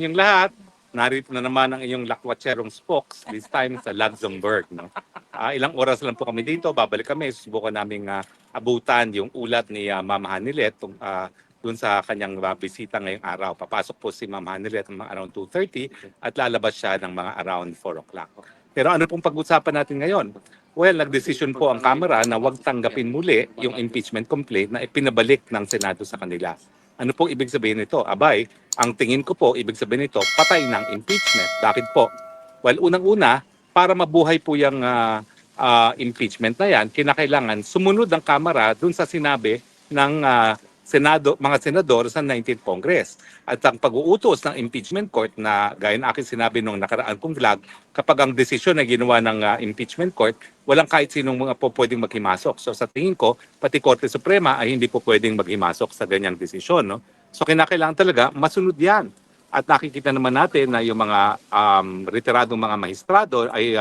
yung lahat. Narito na naman ang iyong lakwatserong spokes, this time sa Luxembourg. No? Ilang oras lang po kami dito, babalik kami. Susubukan namin abutan yung ulat ni Ma'am Hanilet dun sa kanyang bisita ngayong araw. Papasok po si Ma'am Hanilet ng mga around 2:30 at lalabas siya ng mga around 4 o'clock. Pero ano pong pag-usapan natin ngayon? Well, nagdesisyon po ang Kamara na huwag tanggapin muli yung impeachment complaint na ipinabalik ng Senado sa kanila. Ano po ibig sabihin nito? Abay, ang tingin ko po, ibig sabihin nito, patay ng impeachment. Bakit po? Well, unang-una, para mabuhay po yung impeachment na yan, kinakailangan sumunod ang Kamara dun sa sinabi ng mga senador sa 19th Congress. At ang pag-uutos ng impeachment court na gaya ng aking sinabi nung nakaraan kong vlog, kapag ang desisyon na ginawa ng impeachment court, walang kahit sinong mga po pwedeng maghimasok. So sa tingin ko, pati Korte Suprema ay hindi po pwedeng maghimasok sa ganyang desisyon. No? So kinakailangan talaga masunod yan. At nakikita naman natin na yung mga retiradong mga magistrado ay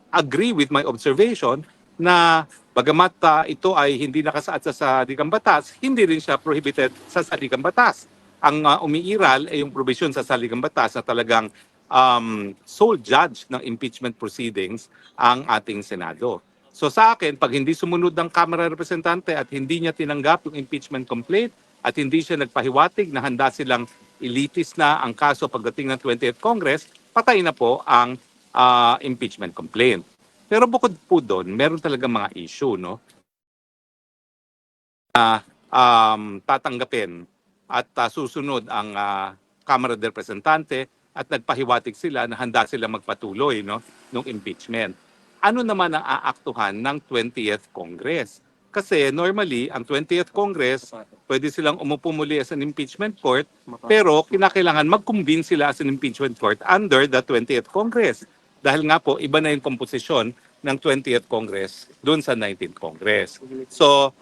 agree with my observation na bagamat ito ay hindi nakasaad sa saligang batas, hindi rin siya prohibited sa saligang batas. Ang umiiral ay yung provision sa saligang batas na talagang sole judge ng impeachment proceedings ang ating Senado. So sa akin, pag hindi sumunod ng Kamara Representante at hindi niya tinanggap yung impeachment complaint at hindi siya nagpahiwatig na handa silang ilitis na ang kaso pagdating ng 20th Congress, patay na po ang impeachment complaint. Pero bukod po doon, meron talaga mga issue, no? Tatanggapin at susunod ang Kamara de Representante at nagpahiwatig sila na handa sila magpatuloy no ng impeachment. Ano naman ang aaktuhan ng 20th Congress? Kasi normally, ang 20th Congress, pwede silang umupo muli as an impeachment court, pero kinakailangan mag-convene sila as an impeachment court under the 20th Congress. Dahil nga po, iba na yung komposisyon ng 20th Congress doon sa 19th Congress. So,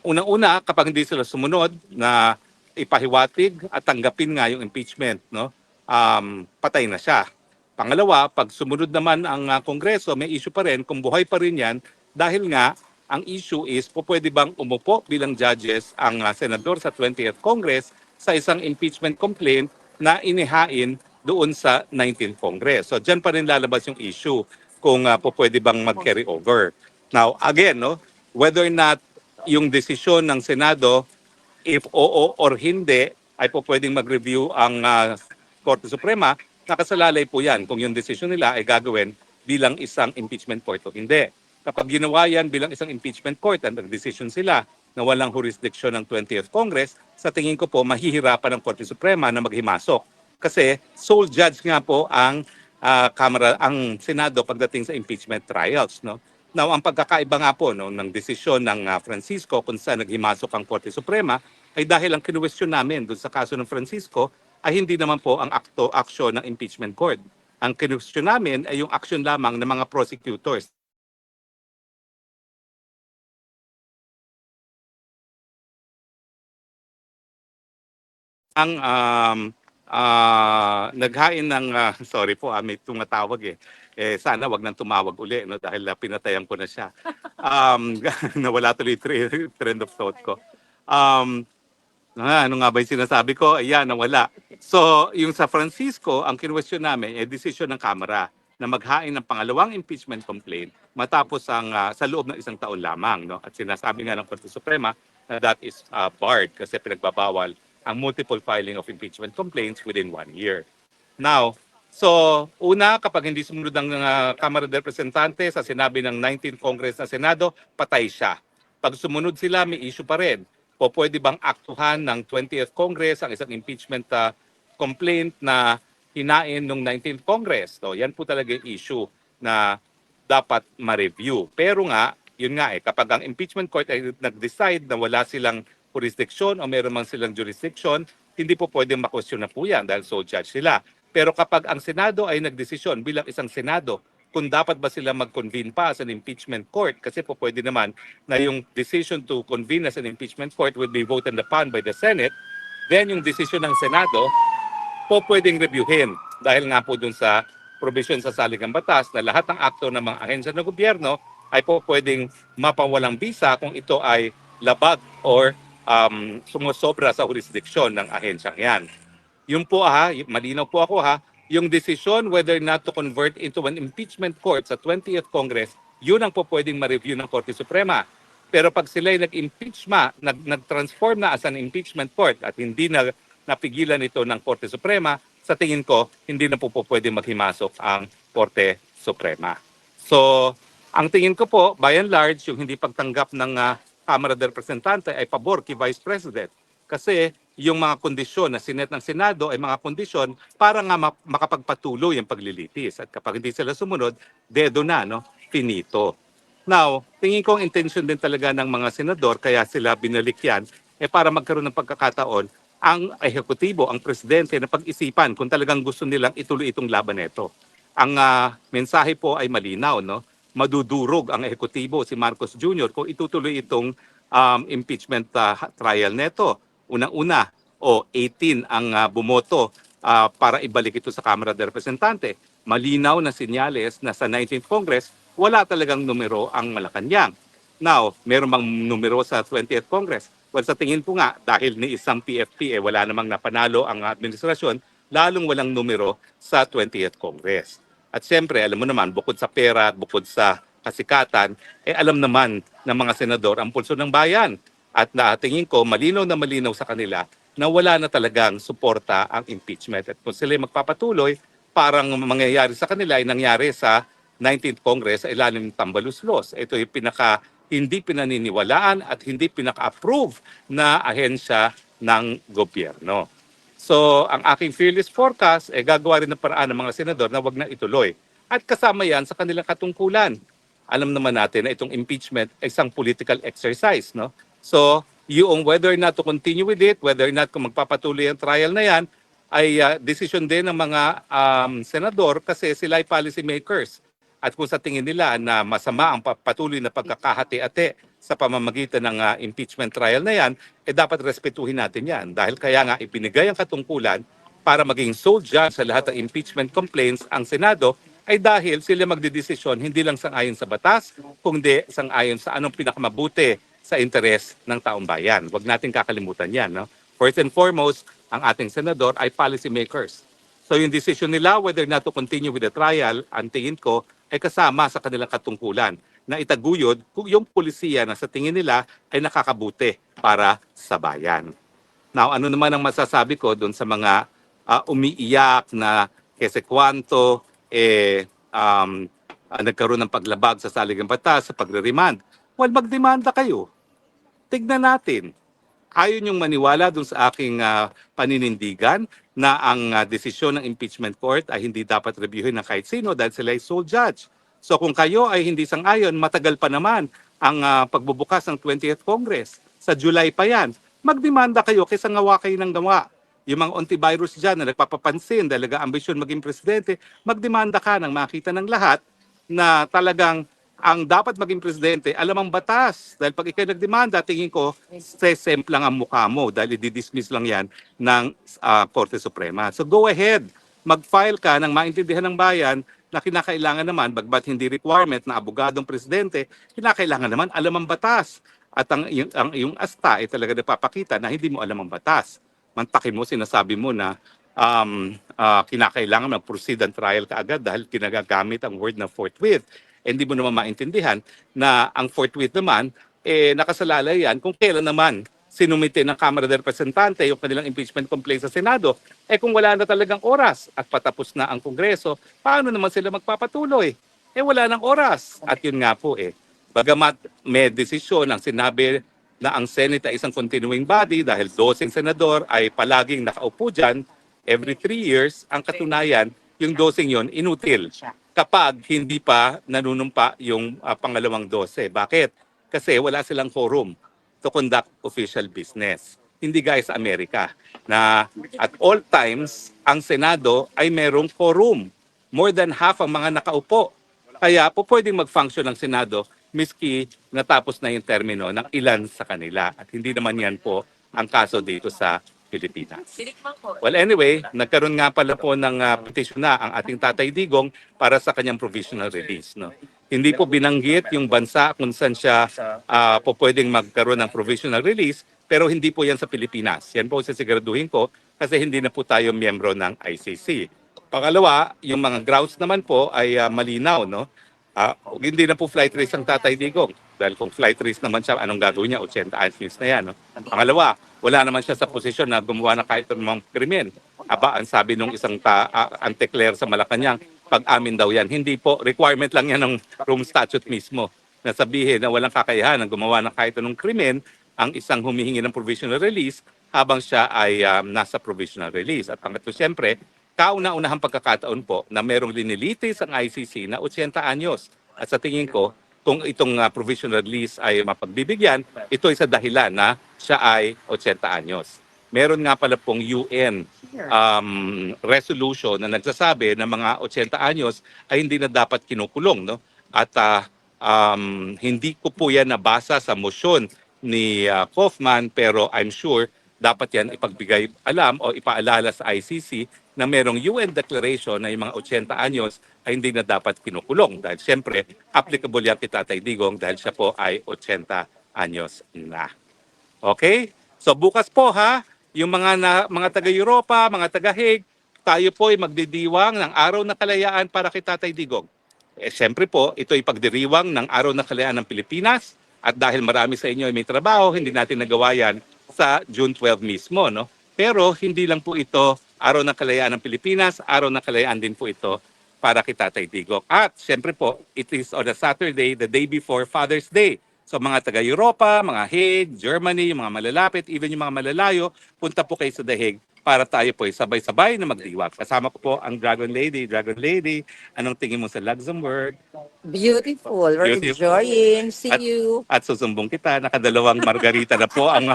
unang-una, kapag hindi sila sumunod na ipahiwatig at tanggapin nga yung impeachment, no, patay na siya. Pangalawa, pag sumunod naman ang Kongreso, may issue pa rin, kung buhay pa rin yan, dahil nga, ang issue is, pwede bang umupo bilang judges ang senador sa 20th Congress sa isang impeachment complaint na inihain doon sa 19th Congress. So, dyan pa rin lalabas yung issue kung pwede bang mag-carry over. Now, again, no, whether or not yung desisyon ng Senado, if oo or hindi, ay pwedeng mag-review ang Korte Suprema, nakasalalay po yan kung yung desisyon nila ay gagawin bilang isang impeachment court o hindi. Kapag ginawa yan bilang isang impeachment court at nag-decision sila na walang jurisdiction ng 20th Congress, sa tingin ko po mahihirapan ng Korte Suprema na maghimasok. Kasi sole judge nga po ang ang Senado pagdating sa impeachment trials. No? Now, ang pagkakaiba nga po no, ng desisyon ng Francisco kung saan naghimasok ang Korte Suprema ay dahil ang kinuwestiyon namin doon sa kaso ng Francisco ay hindi naman po ang aksyon ng impeachment court. Ang kinuwestiyon namin ay yung aksyon lamang ng mga prosecutors. Ang naghain ng, sorry po, may tumatawag eh. Sana wag nang tumawag uli no, dahil pinatayan ko na siya. Nawala tuloy trend of thought ko. Ano nga ba yung sinasabi ko? Ayan, nawala. So, yung sa Francisco, ang kinwestiyon namin ay desisyon ng Kamara na maghain ng pangalawang impeachment complaint matapos sa loob ng isang taon lamang. No? At sinasabi nga ng Korte Suprema na that is barred kasi pinagbabawal ang multiple filing of impeachment complaints within 1 year. Now, so una, kapag hindi sumunod ng Kamara de Representante sa sinabi ng 19th Congress na Senado, patay siya. Pag sumunod sila, may issue pa rin. Pwede bang aktuhan ng 20th Congress ang isang impeachment complaint na hinain ng 19th Congress? So, yan po talaga yung issue na dapat ma-review. Pero nga, yun nga kapag ang impeachment court ay nag-decide na wala silang jurisdiction o meron man silang jurisdiction, hindi po pwedeng makwestiyon na po yan dahil sole judge sila. Pero kapag ang Senado ay nagdesisyon bilang isang Senado, kung dapat ba sila mag-convene pa as an impeachment court, kasi po pwede naman na yung decision to convene as an impeachment court will be voted upon by the Senate, then yung decision ng Senado po pwedeng reviewin dahil nga po dun sa provision sa saligang batas na lahat ng akto ng mga ahensya ng gobyerno ay po pwedeng mapawalang bisa kung ito ay labag or sumusobra sa jurisdiksyon ng ahensyang yan. Yun po malinaw po ako yung decision whether not to convert into an impeachment court sa 20th Congress, yun ang po pwedeng ma-review ng Korte Suprema. Pero pag sila nag-transform na as an impeachment court at hindi na napigilan ito ng Korte Suprema, sa tingin ko, hindi na po pwedeng maghimasok ang Korte Suprema. So, ang tingin ko po, by and large, yung hindi pagtanggap ng Kamara de Representante ay pabor kay Vice President. Kasi yung mga kondisyon na sinet ng Senado ay mga kondisyon para nga makapagpatuloy ang paglilitis. At kapag hindi sila sumunod, dedo na, no? Finito. Now, tingin ko ang intention din talaga ng mga senador, kaya sila binalik yan, para magkaroon ng pagkakataon ang ehekutibo, ang presidente na pag-isipan kung talagang gusto nilang ituloy itong laban nito. Ang mensahe po ay malinaw, no? Madudurog ang ehekutibo si Marcos Jr. kung itutuloy itong impeachment trial neto. Unang-una, 18 ang bumoto para ibalik ito sa Kamara de Representante. Malinaw na sinyales na sa 19th Congress, wala talagang numero ang Malacanang. Now, meron bang numero sa 20th Congress? Well, sa tingin ko nga, dahil ni isang PFP, wala namang napanalo ang administrasyon, lalong walang numero sa 20th Congress. At siyempre, alam mo naman, bukod sa pera, bukod sa kasikatan, alam naman ng mga senador ang pulso ng bayan. At tingin ko, malinaw na malinaw sa kanila na wala na talagang suporta ang impeachment. At kung sila magpapatuloy, parang mangyayari sa kanila ay nangyari sa 19th Congress sa ilalim ng Tambaluslos. Ito yung hindi pinaniniwalaan at hindi pinaka-approve na ahensya ng gobyerno. So, ang aking fearless forecast, gagawa rin ng paraan ng mga senador na wag na ituloy. At kasama yan sa kanilang katungkulan. Alam naman natin na itong impeachment ay isang political exercise, no? So, yung whether or not to continue with it, whether or not kung magpapatuloy ang trial na yan, ay decision din ng mga senador kasi sila ay policy makers. At kung sa tingin nila na masama ang patuloy na pagkakahati-ate sa pamamagitan ng impeachment trial na yan, dapat respetuhin natin yan. Dahil kaya nga ipinigay ang katungkulan para maging sole judge sa lahat ng impeachment complaints ang Senado ay dahil sila magdidesisyon hindi lang sang-ayon sa batas, kundi sang-ayon sa anong pinakamabuti sa interes ng taong bayan. Huwag natin kakalimutan yan. No? First and foremost, ang ating senador ay policy makers. So yung decision nila whether not to continue with the trial, ang tingin ko ay kasama sa kanilang katungkulan na itaguyod kung yung pulisiya na sa tingin nila ay nakakabuti para sa bayan. Now, ano naman ang masasabi ko doon sa mga umiiyak na kasi kwanto, nagkaroon ng paglabag sa saligang batas, sa pagre-remand. Well, magdemanda kayo. Tignan natin. Ayaw niyong maniwala dun sa aking paninindigan na ang desisyon ng impeachment court ay hindi dapat reviewin ng kahit sino dahil sila ay sole judge. So kung kayo ay hindi sang-ayon, matagal pa naman ang pagbubukas ng 20th Congress. Sa July pa yan. Magdemanda kayo kaysa ngawa kayo ng gawa. Yung mga antivirus dyan na nagpapapansin dahil ambisyon maging presidente, magdemanda ka nang makita ng lahat na talagang ang dapat maging presidente, alam ang batas. Dahil pag ikaw nagdemanda, tingin ko, sesem lang ang mukha mo dahil i-dismiss lang yan ng Korte Suprema. So go ahead, mag-file ka ng maintindihan ng bayan na kinakailangan naman, bagbat hindi requirement na abogadong presidente, kinakailangan naman alam ang batas. At ang iyong asta ay talaga napapakita na hindi mo alam ang batas. Mantakin mo, sinasabi mo na kinakailangan mag-proceed ang trial kaagad dahil kinagagamit ang word na forthwith. Hindi mo naman maintindihan na ang forthwith naman, nakasalalay yan kung kailan naman sinumite ng Kamara de Representante yung kanilang impeachment complaint sa Senado. Kung wala na talagang oras at patapos na ang Kongreso, paano naman sila magpapatuloy? Wala nang oras. At yun nga po bagamat may desisyon ang sinabi na ang Senate ay isang continuing body dahil 12 senador ay palaging nakaupo dyan every 3 years, ang katunayan, yung 12 yon inutil kapag hindi pa nanunumpa yung pangalawang 12. Bakit? Kasi wala silang quorum to conduct official business. Hindi guys sa Amerika na at all times ang Senado ay merong quorum. More than half ang mga nakaupo. Kaya po pwedeng mag-function ang Senado miski natapos na yung termino ng ilan sa kanila. At hindi naman yan po ang kaso dito sa Pilipinas. Well, anyway, nagkaroon nga pala po ng petition na ang ating Tatay Digong para sa kanyang provisional release. No? Hindi po binanggit yung bansa kung saan siya po pwedeng magkaroon ng provisional release, pero hindi po yan sa Pilipinas. Yan po sisiguraduhin ko kasi hindi na po tayo miyembro ng ICC. Pangalawa, yung mga grounds naman po ay malinaw. No? Hindi na po flight risk ang Tatay Digong. Dahil kung flight risk naman siya, anong gagawin niya? 80 years na yan. No? Pangalawa, wala naman siya sa posisyon na gumawa ng kahit anumang krimen. Aba, ang sabi nung isang anti-Claire sa Malacanang, pag-amin daw yan. Hindi po, requirement lang yan ng Rome Statute mismo. Na sabihin na walang kakayahan ng gumawa ng kahit anong krimen ang isang humihingi ng provisional release habang siya ay nasa provisional release. At pangatlo, siyempre, kauna-unahang pagkakataon po na merong linilitis ang ICC na 80 anyos. At sa tingin ko, kung itong provisional release ay mapagbibigyan, ito ay sa dahilan na siya ay 80 anyos. Meron nga pala pong UN resolution na nagsasabi na mga 80 anyos ay hindi na dapat kinukulong. No? At hindi ko po yan nabasa sa motion ni Kaufman, pero I'm sure dapat yan ipagbigay alam o ipaalala sa ICC na merong UN declaration na yung mga 80 anyos ay hindi na dapat kinukulong. Dahil siyempre, applicable yan kay Tatay Digong dahil siya po ay 80 anyos na. Okay? So bukas po ha, yung mga taga-Europa, mga taga-Hague, tayo po ay magdidiwang ng Araw ng Kalayaan para kay Tatay Digong. Siyempre po, ito ay pagdiriwang ng Araw ng Kalayaan ng Pilipinas at dahil marami sa inyo ay may trabaho, hindi natin nagawa yan sa June 12 mismo. No? Pero hindi lang po ito Araw ng Kalayaan ng Pilipinas, Araw ng Kalayaan din po ito para kay Tatay Digong. At siyempre po, it is on a Saturday, the day before Father's Day. So mga taga-Europa, mga Hague, Germany, yung mga malalapit, even yung mga malalayo, punta po kayo sa The Hague para tayo po ay sabay-sabay na magdiwang. Kasama ko po ang Dragon Lady. Dragon Lady, anong tingin mo sa Luxembourg? Beautiful. We're Beautiful. enjoying. See you. At susumbong kita, nakadalawang margarita na po ang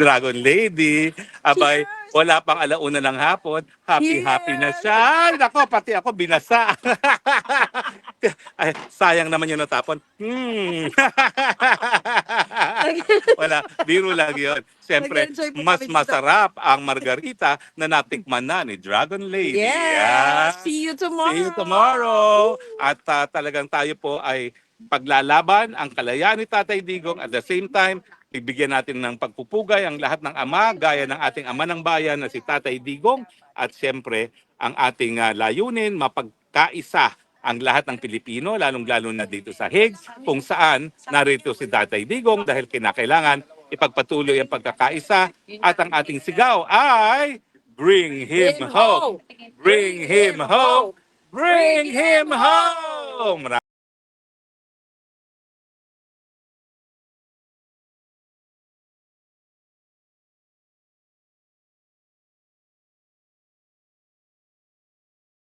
Dragon Lady. Abay, wala pang alauna ng hapon. Happy na siya. Ay, nako, pati ako binasa. Ay, sayang naman yung natapon. Wala, biro lang yun. Siyempre, Nag-enjoy po mas kami dito. masarap ang margarita na natikman na ni Dragon Lady. Yes. See you tomorrow. See you tomorrow. At talagang tayo po ay paglalaban ang kalayaan ni Tatay Digong. At the same time, bibigyan natin ng pagpupugay ang lahat ng ama, gaya ng ating ama ng bayan na si Tatay Digong. At siyempre, ang ating layunin, mapagkaisa ang lahat ng Pilipino, lalong-lalo na dito sa Hague, kung saan narito si Tatay Digong dahil kinakailangan ipagpatuloy ang pagkakaisa at ang ating sigaw ay Bring Him Home! Bring Him Home! Bring Him Home!